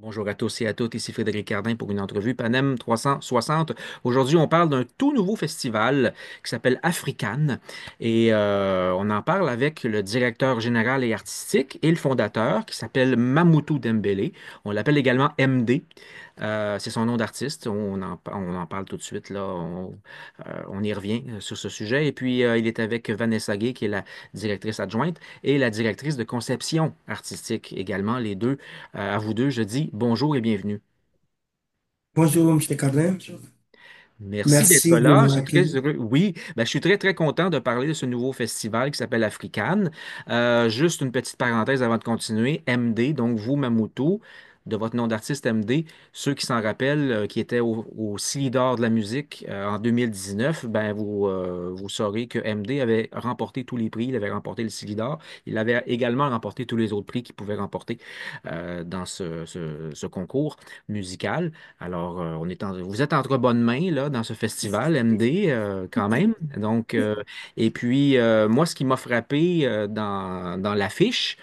Bonjour à tous et à toutes, ici Frédéric Cardin pour une entrevue Panem 360. Aujourd'hui, on parle d'un tout nouveau festival qui s'appelle African et on en parle avec le directeur général et artistique et le fondateur qui s'appelle Mamoutou Dembélé. On l'appelle également MD. C'est son nom d'artiste. On en parle tout de suite là. On y revient sur ce sujet. Et puis, il est avec Vanessa Gay, qui est la directrice adjointe et la directrice de conception artistique également, les deux. À vous deux, je dis bonjour et bienvenue. Bonjour, M. Cardin. Merci d'être Merci de là. Je nous suis très accueillir. heureux. Oui, ben, je suis très, très content de parler de ce nouveau festival qui s'appelle African. Juste une petite parenthèse avant de continuer. MD, donc vous, Mamoutou, de votre nom d'artiste MD, ceux qui s'en rappellent, qui étaient au Silidor d'or de la musique en 2019, ben vous saurez que MD avait remporté tous les prix. Il avait remporté le Silidor d'or. Il avait également remporté tous les autres prix qu'il pouvait remporter dans ce concours musical. Alors, vous êtes entre bonnes mains là, dans ce festival MD quand même. Donc, et puis, moi, ce qui m'a frappé dans l'affiche,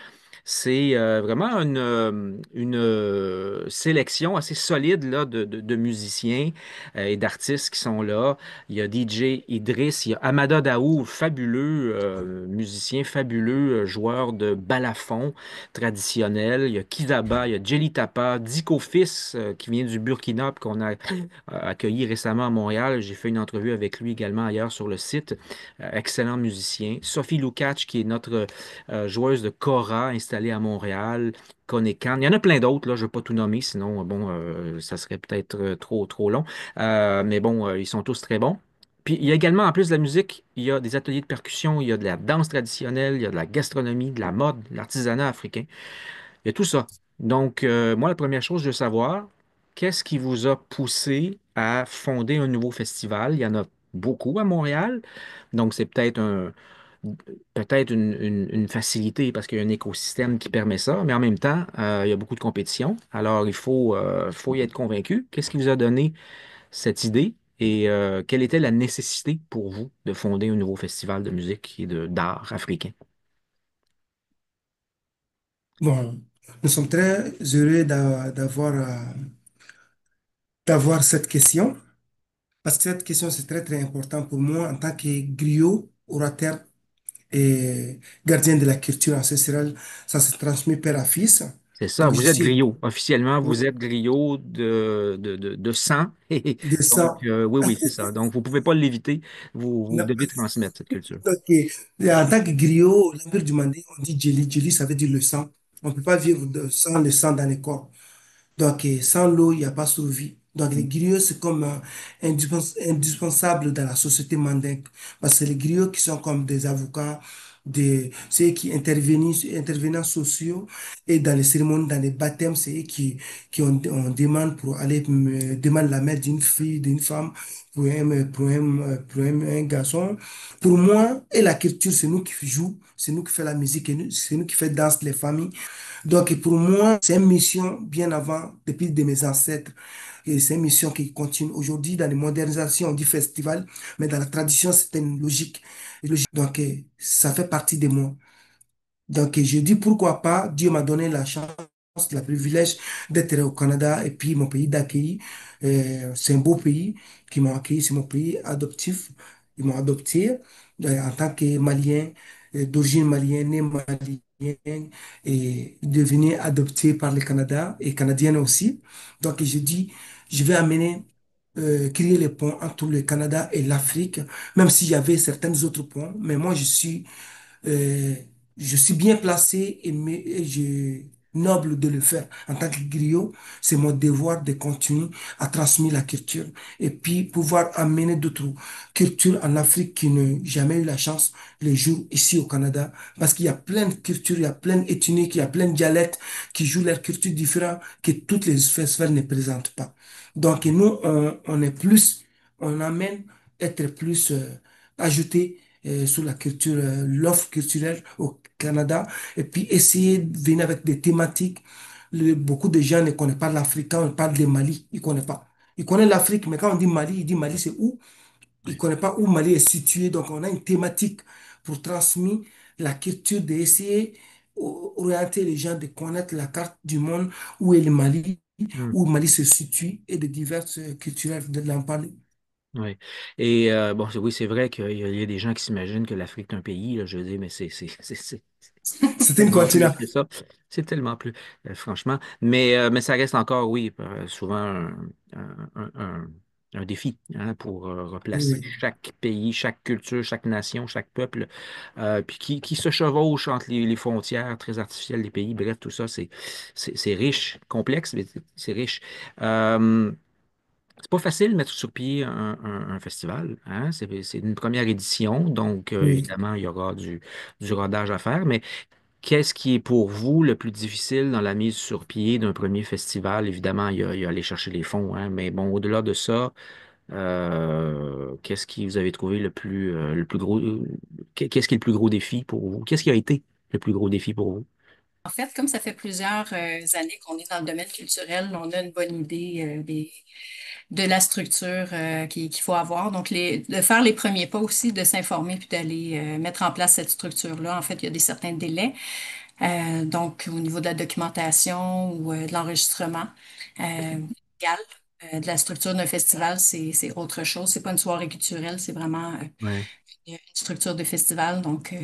c'est vraiment une sélection assez solide là, de musiciens et d'artistes qui sont là. Il y a DJ Idriss, il y a Amada Daoud, fabuleux musicien, fabuleux joueur de balafon traditionnel. Il y a Kizaba, il y a Jelly Tapa, Diko Fils qui vient du Burkina, puis qu'on a accueilli récemment à Montréal. J'ai fait une entrevue avec lui également ailleurs sur le site. Excellent musicien. Sophie Lukacs, qui est notre joueuse de kora installée à Montréal. Konekan. Il y en a plein d'autres, là, je ne vais pas tout nommer, sinon, bon, ça serait peut-être trop long. Mais bon, ils sont tous très bons. Puis il y a également, en plus de la musique, il y a des ateliers de percussion, il y a de la danse traditionnelle, il y a de la gastronomie, de la mode, de l'artisanat africain. Il y a tout ça. Donc, moi, la première chose, je veux savoir, qu'est-ce qui vous a poussé à fonder un nouveau festival? Il y en a beaucoup à Montréal. Donc, c'est peut-être une facilité parce qu'il y a un écosystème qui permet ça, mais en même temps, il y a beaucoup de compétition. Alors, il faut y être convaincu. Qu'est-ce qui vous a donné cette idée et quelle était la nécessité pour vous de fonder un nouveau festival de musique et d'art africain? Bon, nous sommes très heureux d'avoir cette question, parce que cette question, c'est très, très important pour moi en tant que griot, orateur et gardien de la culture ancestrale. Ça se transmet père à fils. C'est ça, Donc, je vous êtes suis griot. Officiellement, vous êtes griot de sang. Et de donc, ça. oui, oui, c'est ça. Donc, vous ne pouvez pas l'éviter. Vous Non, devez transmettre cette culture. ok. Et en tant que griot, l'Empire du Mandé, on dit Djeli. Djeli, ça veut dire le sang. On ne peut pas vivre sans le sang dans les corps. Donc, sans l'eau, il n'y a pas survie. Donc, les griots, c'est comme indispensable dans la société mandingue. Parce que les griots qui sont comme des avocats, ceux qui interviennent, intervenants sociaux, et dans les cérémonies, dans les baptêmes, c'est eux on demande pour aller, demande la main d'une fille, d'une femme, pour un garçon. Pour moi, et la culture, c'est nous qui jouons, c'est nous qui faisons la musique, c'est nous qui faisons danser les familles. Donc, pour moi, c'est une mission bien avant, depuis de mes ancêtres. Et c'est une mission qui continue. Aujourd'hui, dans les modernisations, on dit festival, mais dans la tradition, c'était une logique. Donc, ça fait partie de moi. Donc, je dis pourquoi pas, Dieu m'a donné la chance, le privilège d'être au Canada et puis mon pays d'accueillir. C'est un beau pays qui m'a accueilli, c'est mon pays adoptif. Ils m'ont adopté en tant que Malien, d'origine malienne, né malien et devenu adopté par le Canada et Canadienne aussi. Donc, je dis, je vais amener, créer les ponts entre le Canada et l'Afrique, même s'il y avait certains autres ponts, mais moi, euh, je suis bien placé et je noble de le faire. En tant que griot, c'est mon devoir de continuer à transmettre la culture et puis pouvoir amener d'autres cultures en Afrique qui n'ont jamais eu la chance les jours ici au Canada. Parce qu'il y a plein de cultures, il y a plein d'ethnies, il y a plein de dialectes qui jouent leur culture différente que toutes les sphères ne présentent pas. Donc, nous, on est plus, on amène être plus ajouté sur la culture, l'offre culturelle au Canada, et puis essayer de venir avec des thématiques. Beaucoup de gens ne connaissent pas l'Afrique. Quand on parle de Mali, ils ne connaissent pas. Ils connaissent l'Afrique, mais quand on dit Mali, ils disent Mali, c'est où? Ils ne connaissent pas où Mali est situé. Donc, on a une thématique pour transmettre la culture, d'essayer orienter les gens de connaître la carte du monde, où est le Mali. Hmm. où le Mali se situe et de diverses cultures de l'en parler. Oui. Et bon, oui, c'est vrai qu'il y a des gens qui s'imaginent que l'Afrique est un pays, là, je veux dire, mais c'est C'était une tellement plus continent. que ça. C'est tellement plus, franchement. Mais ça reste encore, oui, souvent un défi, hein, pour replacer Oui. chaque pays, chaque culture, chaque nation, chaque peuple, puis qui se chevauche entre les frontières très artificielles des pays. Bref, tout ça, c'est riche, complexe, mais c'est riche. Euh, c'est pas facile de mettre sur pied un festival, hein. C'est une première édition, donc Oui. évidemment, il y aura du rodage à faire, mais qu'est-ce qui est pour vous le plus difficile dans la mise sur pied d'un premier festival? Évidemment, il y a aller chercher les fonds, hein, mais bon, au-delà de ça, qu'est-ce qui vous avez trouvé le plus gros, qu'est-ce qui est le plus gros défi pour vous? Qu'est-ce qui a été le plus gros défi pour vous? En fait, comme ça fait plusieurs années qu'on est dans le domaine culturel, on a une bonne idée de la structure qu'il faut avoir. Donc, de faire les premiers pas aussi, de s'informer puis d'aller mettre en place cette structure-là. En fait, il y a des certains délais. Donc, au niveau de la documentation ou de l'enregistrement, légal, de la structure d'un festival, c'est autre chose. C'est pas une soirée culturelle, c'est vraiment Ouais, une structure de festival. Donc,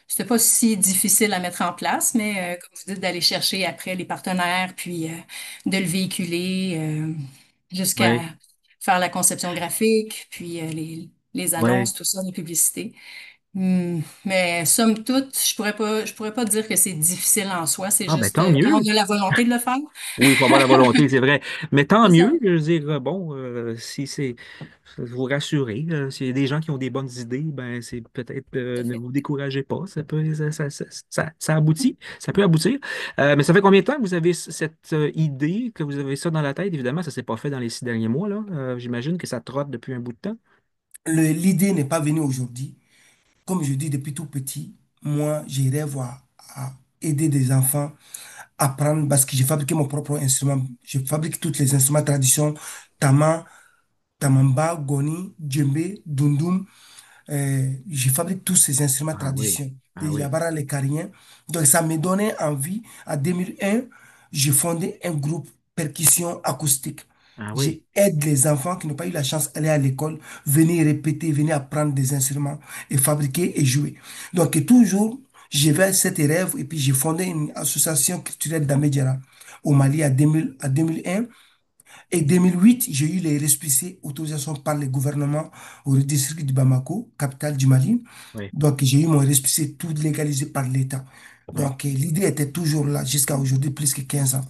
c'était pas si difficile à mettre en place, mais comme vous dites, d'aller chercher après les partenaires, puis de le véhiculer jusqu'à ouais, faire la conception graphique, puis les ouais. annonces, tout ça, les publicités. Mais somme toute, je pourrais pas dire que c'est difficile en soi. C'est Ah, ben juste tant quand mieux. on a la volonté de le faire. Oui, il faut avoir la volonté, c'est vrai. Mais tant C'est mieux, ça. je veux dire, bon, si c'est, vous rassurez, s'il y a des gens qui ont des bonnes idées, ben c'est peut-être, Tout à ne fait. vous découragez pas, ça aboutit, ça peut aboutir. Mais ça fait combien de temps que vous avez cette idée, que vous avez ça dans la tête? Évidemment, ça s'est pas fait dans les 6 derniers mois, là. J'imagine que ça trotte depuis un bout de temps. L'idée n'est pas venue aujourd'hui. Comme je dis depuis tout petit, moi, je rêve à aider des enfants à apprendre parce que j'ai fabriqué mon propre instrument. Je fabrique tous les instruments tradition, tama, tamamba, goni, djembé, dundum. Je fabrique tous ces instruments Ah oui, tradition, ah des oui, yabara, les cariens. Donc, ça me donnait envie. En 2001, j'ai fondé un groupe percussion acoustique. ah oui, J'aide les enfants qui n'ont pas eu la chance d'aller à l'école, venir répéter, venir apprendre des instruments et fabriquer et jouer. Donc, et toujours, j'avais cet rêve et puis j'ai fondé une association culturelle d'Amedjara au Mali à 2001. Et 2008, j'ai eu les récépissés autorisation par le gouvernement au district de Bamako, capitale du Mali. oui, Donc, j'ai eu mon récépissé tout légalisé par l'État. oui. Donc, l'idée était toujours là jusqu'à aujourd'hui, plus que 15 ans.